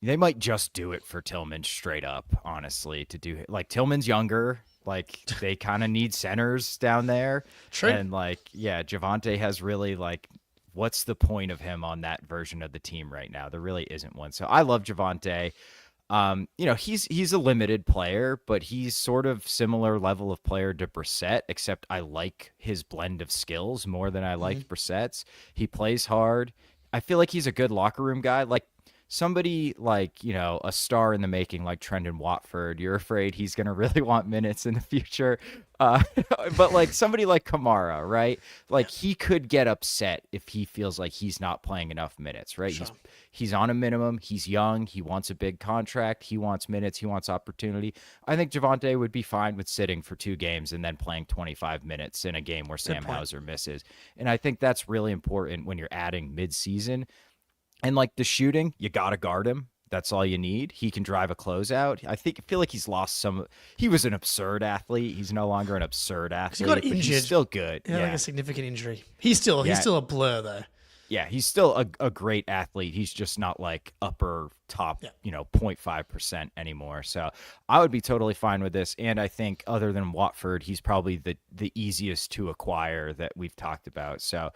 They might just do it for Tillman straight up, honestly, to do like Tillman's younger. Like they kind of need centers down there. True. And like, yeah, Javonte has really like, what's the point of him on that version of the team right now? There really isn't one. So I love Javonte. He's a limited player, but he's sort of similar level of player to Brissett, except I like his blend of skills more than I liked Brissett's. He plays hard. I feel like he's a good locker room guy. Like somebody like, a star in the making like Trendon Watford, you're afraid he's going to really want minutes in the future. But like somebody like Kamara, right? Like he could get upset if he feels like he's not playing enough minutes, right? Sure. He's on a minimum. He's young. He wants a big contract. He wants minutes. He wants opportunity. I think Javonte would be fine with sitting for 2 games and then playing 25 minutes in a game where Sam Hauser misses. And I think that's really important when you're adding mid-season. And like the shooting, you got to guard him. That's all you need. He can drive a closeout. I feel like he's lost some. He was an absurd athlete. He's no longer an absurd athlete. He got injured. He's still good. Yeah, like a significant injury. He's still a blur though. Yeah, he's still a great athlete. He's just not like upper top, 0.5% anymore. So I would be totally fine with this. And I think other than Watford, he's probably the easiest to acquire that we've talked about. So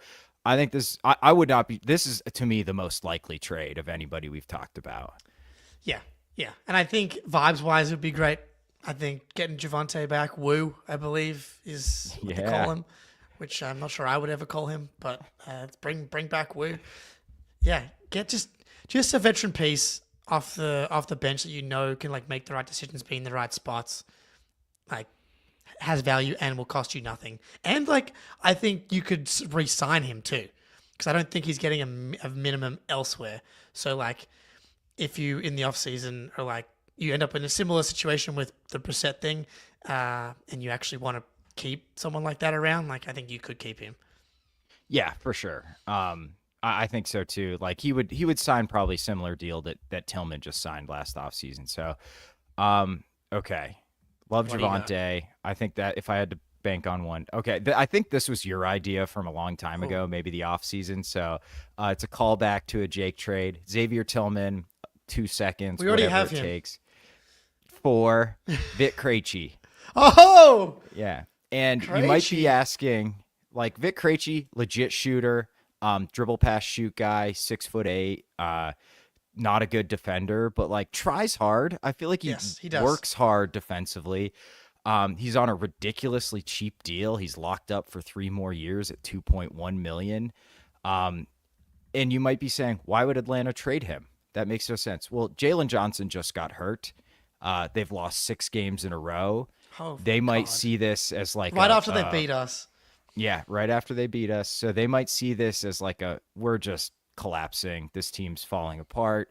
I think I would not be, this is to me the most likely trade of anybody we've talked about. Yeah. Yeah. And I think vibes wise it would be great. I think getting Javonte back, Woo, I believe is what they call him, which I'm not sure I would ever call him, but bring back Woo. Yeah. Get just a veteran piece off the bench that can like make the right decisions, be in the right spots. Like, has value and will cost you nothing. And like, I think you could re-sign him too, because I don't think he's getting a minimum elsewhere. So like, if you in the off season are like, you end up in a similar situation with the Brissett thing, and you actually want to keep someone like that around, like I think you could keep him. Yeah, for sure. I think so too. Like he would sign probably similar deal that Tillman just signed last offseason. So, okay. Love Javonte. I think that if I had to bank on one, okay. I think this was your idea from a long time ago, maybe the offseason. So it's a callback to a Jake trade. Xavier Tillman, 2 seconds. We already have it him. Takes for Vĩt Krejāčí. Oh, yeah. And you might be asking, like Vĩt Krejāčí, legit shooter, dribble pass shoot guy, 6'8", not a good defender, but like tries hard. I feel like he does. Works hard defensively. He's on a ridiculously cheap deal. He's locked up for 3 more years at $2.1 million. And you might be saying, why would Atlanta trade him? That makes no sense. Well, Jalen Johnson just got hurt. They've lost 6 games in a row. Oh, they might see this as like right after they beat us. Yeah, right after they beat us. So they might see this as like we're just collapsing. This team's falling apart.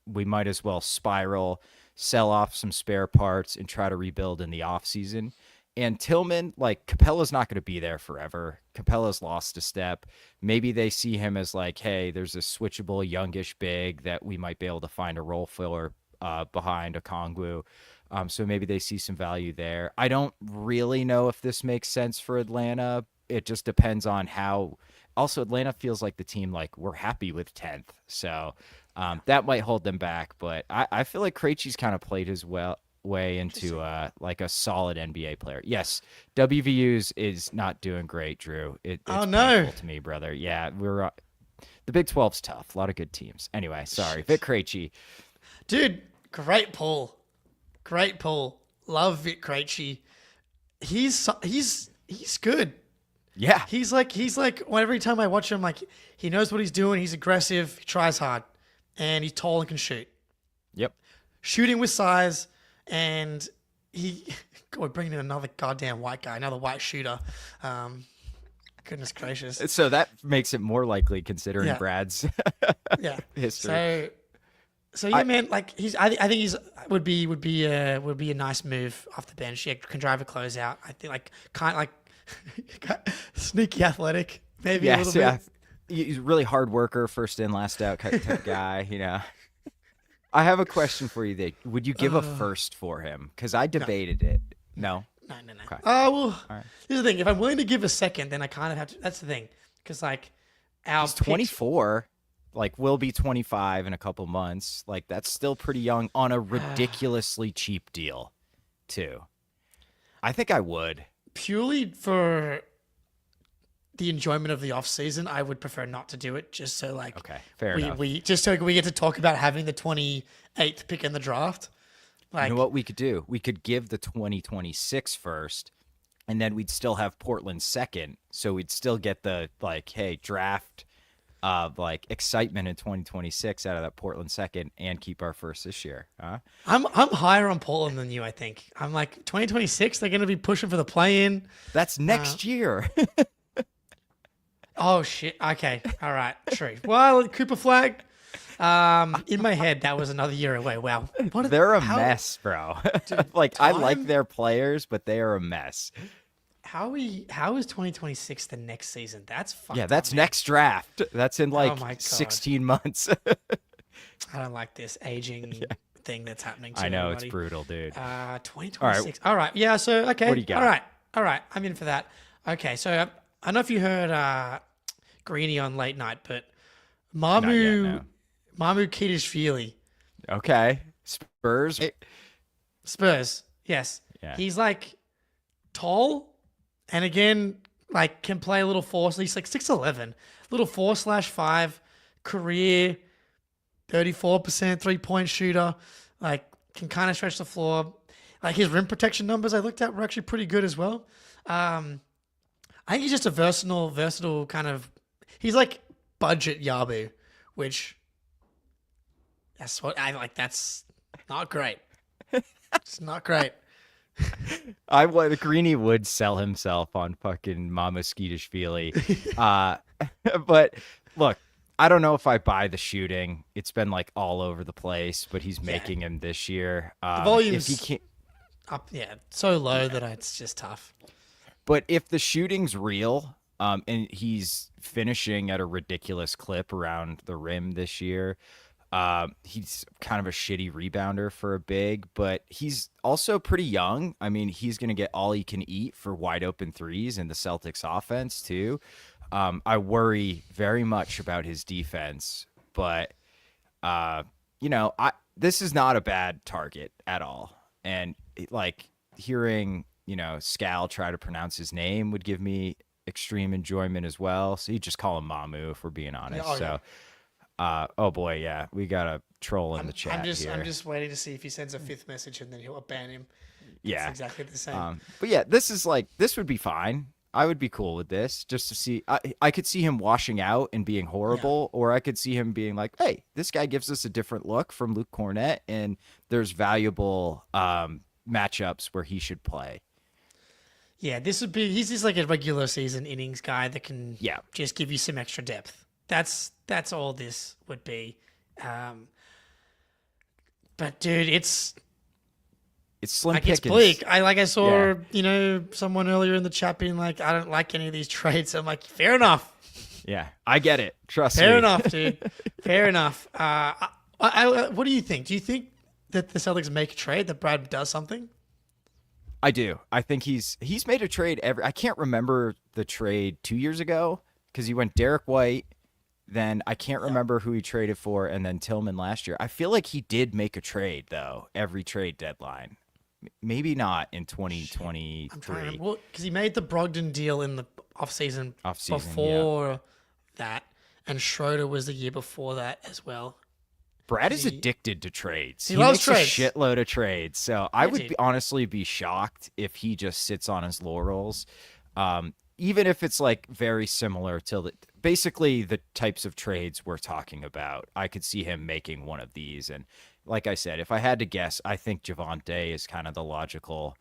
We might as well spiral, sell off some spare parts, and try to rebuild in the offseason. And Tillman, like Capella's not going to be there forever. Capella's lost a step. Maybe they see him as like, hey, there's a switchable youngish big that we might be able to find a role filler behind Okongwu. So maybe they see some value there. I don't really know if this makes sense for Atlanta. It just depends on how. Also, Atlanta feels like the team, like we're happy with 10th. So that might hold them back. But I feel like Krejci's kind of played his way into like a solid NBA player. Yes, WVU's is not doing great, Drew. It's painful to me, brother. Yeah, we're the Big 12's tough. A lot of good teams. Anyway, sorry. Vĩt Krejāčí. Dude, great pull. love Vĩt Krejāčí. He's good. Yeah. He's like every time I watch him, like he knows what he's doing. He's aggressive. He tries hard, and he's tall and can shoot. Yep. Shooting with size, and we're bringing in another goddamn white guy, another white shooter. Goodness gracious. So that makes it more likely considering Brad's history. So yeah, man. Like I think he's would be a nice move off the bench. Yeah, can drive a closeout. I think like sneaky athletic, maybe a little bit. He's a really hard worker, first in, last out type guy. You know. I have a question for you. Would you give a first for him? Because I debated it. No. No. Okay. Well, right. Here's the thing. If I'm willing to give a second, then I kind of have to. That's the thing. Because like he's 24. Like, will be 25 in a couple months. Like, that's still pretty young on a ridiculously cheap deal, too. I think I would. Purely for the enjoyment of the off season, I would prefer not to do it. Just so like, okay, fair enough. We get to talk about having the 28th pick in the draft. Like, you know what we could do? We could give the 2026 first, and then we'd still have Portland second. So we'd still get the like, hey, draft. Like excitement in 2026 out of that Portland second and keep our first this year. Huh? I'm higher on Portland than you, I think. I'm like 2026, they're going to be pushing for the play-in. That's next year. Oh, shit. Okay. All right. True. Well, Cooper Flag. In my head, that was another year away. Wow. They're a mess, bro. Dude, like, I like their players, but they are a mess. How is 2026 the next season? That's fucked up, that's man. Next draft. That's in like 16 months. I don't like this aging thing that's happening to I know, everybody. It's brutal, dude. 2026. All right. Yeah, so, okay. What do you got? All right. I'm in for that. Okay, so I don't know if you heard Greeny on late night, but Mamu Kidishvili. Okay. Spurs, yes. Yeah. He's like tall, and again, like can play a little four. So he's like 6'11", little 4/5, career 34% 3-point shooter. Like can kind of stretch the floor. Like his rim protection numbers I looked at were actually pretty good as well. I think he's just a versatile kind of. He's like budget Yabu, which that's what I like. That's not great. It's not great. Greeny would sell himself on fucking Mama Skeetishvili. But look, I don't know if I buy the shooting. It's been like all over the place, but he's making him this year. The volume's up, so low that it's just tough. But if the shooting's real, and he's finishing at a ridiculous clip around the rim this year, he's kind of a shitty rebounder for a big, but he's also pretty young. I mean, he's going to get all he can eat for wide open threes in the Celtics offense too. I worry very much about his defense, but this is not a bad target at all. And like hearing, Scal try to pronounce his name would give me extreme enjoyment as well. So you just call him Mamu if we're being honest. Oh boy, yeah, we got a troll in the chat. I'm just waiting to see if he sends a fifth message and then he'll ban him. Yeah, it's exactly the same. But yeah, this would be fine. I would be cool with this just to see. I could see him washing out and being horrible, or I could see him being like, hey, this guy gives us a different look from Luke Cornett, and there's valuable matchups where he should play. Yeah, he's just like a regular season innings guy that can just give you some extra depth. That's all this would be. But dude, it's slim pickings. It's bleak. I saw someone earlier in the chat being like, I don't like any of these trades. I'm like, fair enough. Yeah, I get it. Trust me. Fair enough, dude. Fair enough. What do you think? Do you think that the Celtics make a trade, that Brad does something? I do. I think he's made a trade I can't remember the trade 2 years ago because he went Derek White. Then I can't remember who he traded for, and then Tillman last year. I feel like he did make a trade though every trade deadline. Maybe not in 2023. I'm trying to remember. Because he made the Brogdon deal in the offseason before that, and Schroeder was the year before that as well. Brad is addicted to trades. He loves makes trades. a shitload of trades. So I would dude. honestly be shocked if he just sits on his laurels. Even if it's like very similar to basically the types of trades we're talking about, I could see him making one of these. And like I said, if I had to guess, I think Javonte is kind of the logical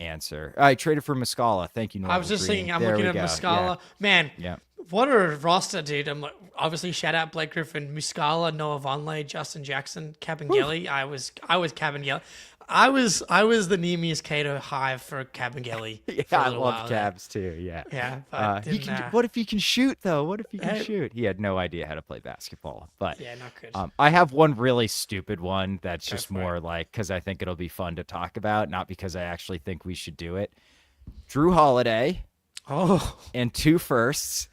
answer. I traded for Muscala. Thank you, Norman I was just Green. thinking, I'm There looking we at go. Muscala. Man, Yeah. what a roster, dude. I'm like, obviously shout out Blake Griffin, Muscala, Noah Vonleh, Justin Jackson, Kabengele. I was Kabengele. I was the Neemias Cato hive for Kabengele. Yeah, for a I little love while there. Cavs too. Yeah. Yeah, but He didn't, can, what if he can shoot though? What if he can Hey. shoot? He had no idea how to play basketball. But yeah, not good. I have one really stupid one that's just for more like because I think it'll be fun to talk about, not because I actually think we should do it. Drew Holiday Oh, and 2 firsts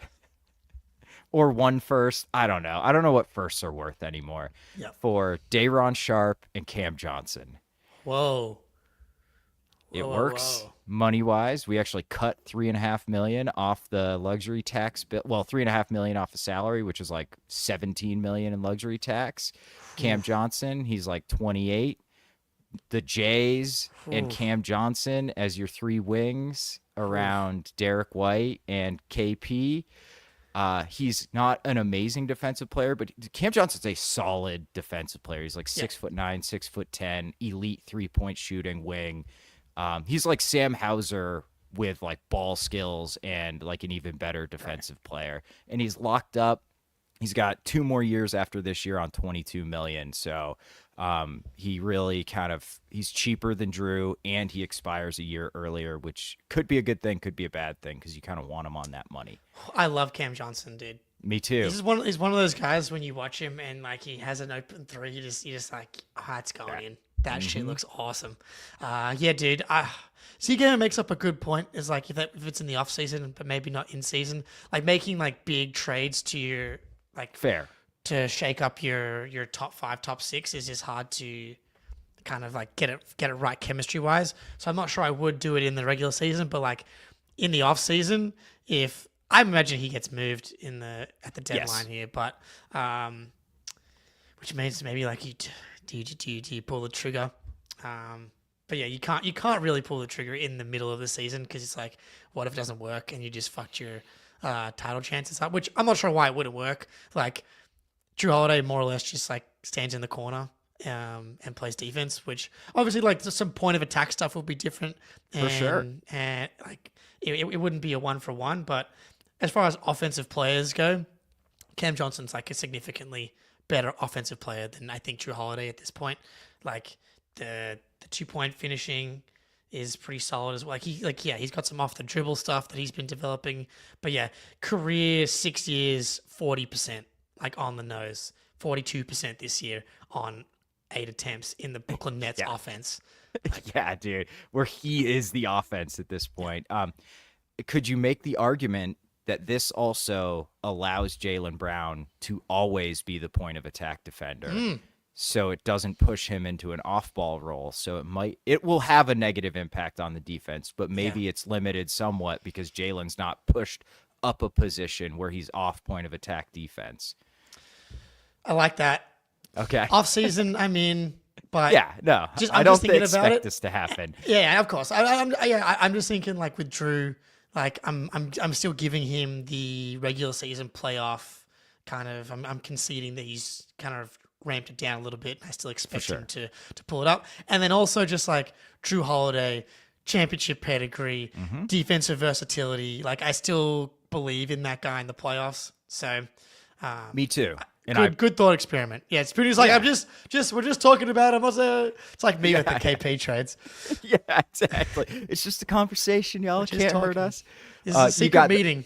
or 1 first. I don't know. I don't know what firsts are worth anymore. Yep. For Day'Ron Sharp and Cam Johnson. whoa. It Whoa, works whoa. money wise. We actually cut $3.5 million off the luxury tax bill. Well, $3.5 million off the salary, which is like $17 million in luxury tax. Cam Johnson, he's like 28. The Jays and Cam Johnson as your 3 wings around Derek White and KP. He's not an amazing defensive player, but Cam Johnson's a solid defensive player. He's like 6'9", 6'10", elite 3-point shooting wing. He's like Sam Hauser with like ball skills and like an even better defensive player. And he's locked up. He's got 2 more years after this year on $22 million. So he really he's cheaper than Drew, and he expires a year earlier, which could be a good thing, could be a bad thing, because you kind of want him on that money. I love Cam Johnson, dude. Me too. He's one of those guys when you watch him and like he has an open 3, you just like, it's going in. That shit looks awesome. Yeah, dude. So again, it makes up a good point. Is like if it's in the off season, but maybe not in season, like making like big trades to your like Fair. to shake up your top 5, top 6 is just hard to kind of like get it right chemistry wise. So I'm not sure I would do it in the regular season, but like in the off season, if I imagine he gets moved at the deadline here, but which means maybe like do you pull the trigger? But yeah, you can't really pull the trigger in the middle of the season because it's like, what if it doesn't work and you just fucked your title chances up? Which I'm not sure why it wouldn't work. Like Drew Holiday more or less just like stands in the corner and plays defense, which obviously like some point of attack stuff will be different. For sure. And like it wouldn't be a 1-for-1, but as far as offensive players go, Cam Johnson's like a significantly better offensive player than I think Drew Holiday at this point. Like the 2-point finishing is pretty solid as well. He's got some off the dribble stuff that he's been developing. But yeah, career 6 years, 40%, like on the nose. 42% this year on 8 attempts in the Brooklyn Nets offense. Yeah, dude. Where he is the offense at this point. Could you make the argument that this also allows Jaylen Brown to always be the point of attack defender? So it doesn't push him into an off-ball role. So it will have a negative impact on the defense, but maybe it's limited somewhat because Jaylen's not pushed up a position where he's off point of attack defense. I like that. Okay. Off season, I mean, but Yeah, no, I'm I don't just thinking about expect it. this to happen. Yeah, of course. I'm just thinking like with Drew, like I'm still giving him the regular season playoff kind of. I'm conceding that he's kind of ramped it down a little bit. I still expect him to pull it up, and then also just like Drew Holiday, championship pedigree, defensive versatility. Like I still believe in that guy in the playoffs. So Me too. And good thought experiment. Yeah, it's pretty. It's like we're just talking about him. It's like me with the KP trades. Yeah, exactly. It's just a conversation, y'all. It just can't hurt talking. us. This is a secret meeting.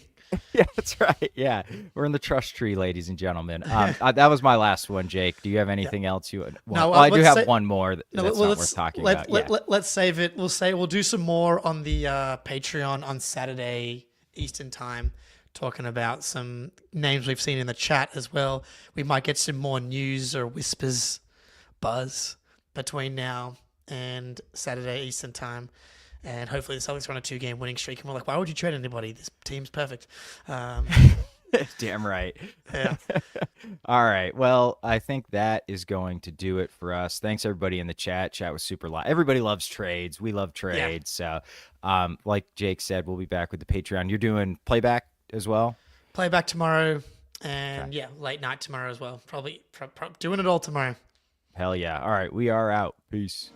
Yeah, that's right. Yeah, we're in the trust tree, ladies and gentlemen. That was my last one, Jake. Do you have anything else you? No, I do let's have say- one more that's not worth talking about. Let's save it. We'll do some more on the Patreon on Saturday Eastern time, talking about some names we've seen in the chat as well. We might get some more news or whispers, buzz between now and Saturday Eastern time. And hopefully the Celtics are on a 2-game winning streak. And we're like, why would you trade anybody? This team's perfect. Damn right. Yeah. All right. Well, I think that is going to do it for us. Thanks everybody in the chat. Chat was super live. Everybody loves trades. We love trades. So, like Jake said, we'll be back with the Patreon. You're doing playback as well? Playback tomorrow, and late night tomorrow as well. Probably doing it all tomorrow. Hell yeah. All right. We are out. Peace.